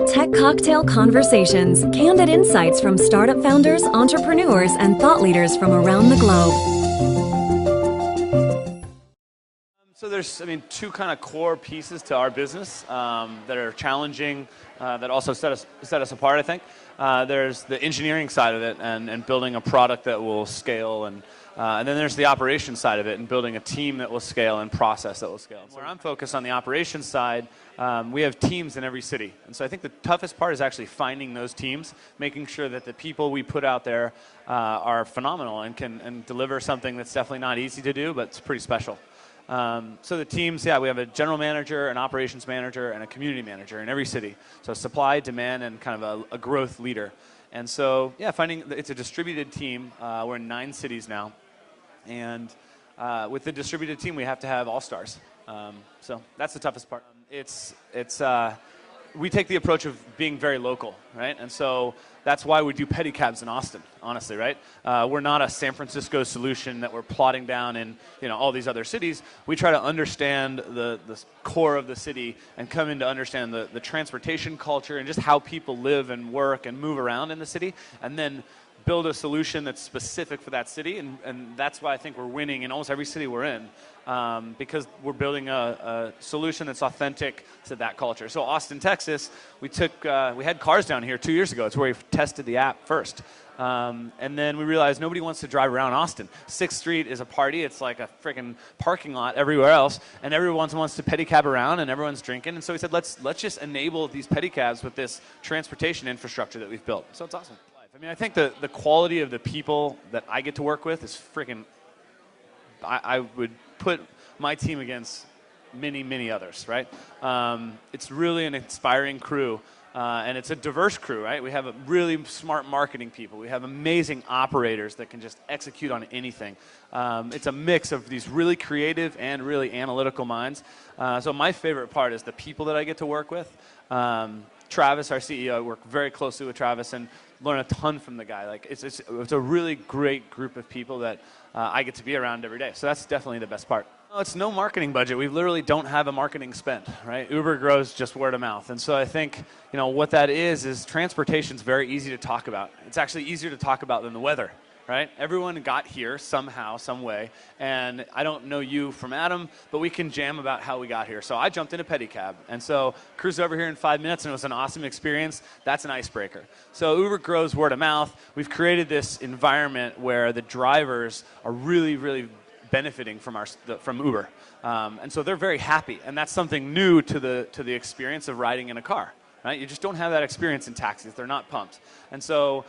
Tech Cocktail Conversations, candid insights from startup founders, entrepreneurs, and thought leaders from around the globe. So there's, two kind of core pieces to our business that are challenging, that also set us apart, I think. There's the engineering side of it and building a product that will scale, and then there's the operations side of it and building a team that will scale and process that will scale. Where I'm focused on the operations side, we have teams in every city. And so I think the toughest part is actually finding those teams, making sure that the people we put out there are phenomenal and can deliver something that's definitely not easy to do, but it's pretty special. So the teams, we have a general manager, an operations manager, and a community manager in every city. So supply, demand, and kind of a growth leader. And so, it's a distributed team. We're in 9 cities now. And with the distributed team, we have to have all-stars. So that's the toughest part. We take the approach of being very local, right? And so that's why we do pedicabs in Austin, honestly, right? We're not a San Francisco solution that we're plotting down in all these other cities. We try to understand the core of the city and come in to understand the transportation culture and just how people live and work and move around in the city, and then build a solution that's specific for that city, and that's why I think we're winning in almost every city we're in, because we're building a solution that's authentic to that culture. So Austin, Texas, we had cars down here 2 years ago. It's where we tested the app first. And then we realized nobody wants to drive around Austin. 6th Street is a party. It's like a freaking parking lot everywhere else, and everyone wants to pedicab around, and everyone's drinking. And so we said, let's just enable these pedicabs with this transportation infrastructure that we've built. So it's awesome. I think the quality of the people that I get to work with is freaking, I would put my team against many, many others, right? It's really an inspiring crew, and it's a diverse crew, right? We have really smart marketing people. We have amazing operators that can just execute on anything. It's a mix of these really creative and really analytical minds. So my favorite part is the people that I get to work with. Travis, our CEO, I work very closely with Travis and learn a ton from the guy. It's a really great group of people that I get to be around every day. So that's definitely the best part. It's no marketing budget. We literally don't have a marketing spend, right? Uber grows just word of mouth. And so I think, what that is transportation's very easy to talk about. It's actually easier to talk about than the weather, right? Everyone got here somehow, some way, and I don't know you from Adam, but we can jam about how we got here. So I jumped in a pedicab, and so cruised over here in 5 minutes, and it was an awesome experience. That's an icebreaker. So Uber grows word of mouth. We've created this environment where the drivers are really, really benefiting from Uber, and so they're very happy, and that's something new to the experience of riding in a car, right? You just don't have that experience in taxis. They're not pumped, and so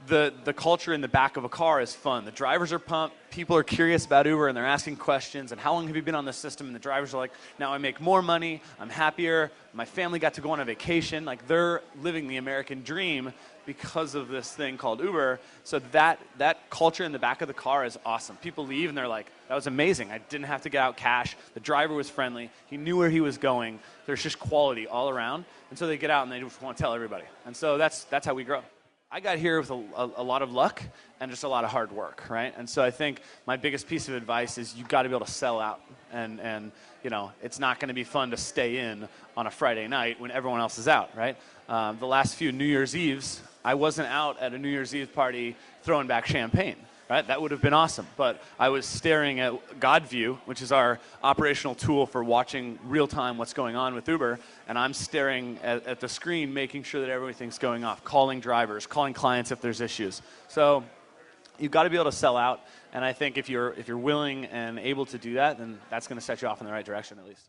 the culture in the back of a car is fun. The drivers are pumped. People are curious about Uber, and they're asking questions. And how long have you been on the system? And the drivers are like, now I make more money. I'm happier. My family got to go on a vacation. Like, they're living the American dream because of this thing called Uber. So that culture in the back of the car is awesome. People leave, and they're like, that was amazing. I didn't have to get out cash. The driver was friendly. He knew where he was going. There's just quality all around. And so they get out, and they just want to tell everybody. And so that's how we grow. I got here with a lot of luck and just a lot of hard work, right? And so I think my biggest piece of advice is you've got to be able to sell out. And it's not going to be fun to stay in on a Friday night when everyone else is out, right? The last few New Year's Eves, I wasn't out at a New Year's Eve party throwing back champagne, right? That would have been awesome. But I was staring at GodView, which is our operational tool for watching real-time what's going on with Uber, and I'm staring at the screen, making sure that everything's going off, calling drivers, calling clients if there's issues. So you've got to be able to sell out, and I think if you're willing and able to do that, then that's going to set you off in the right direction at least.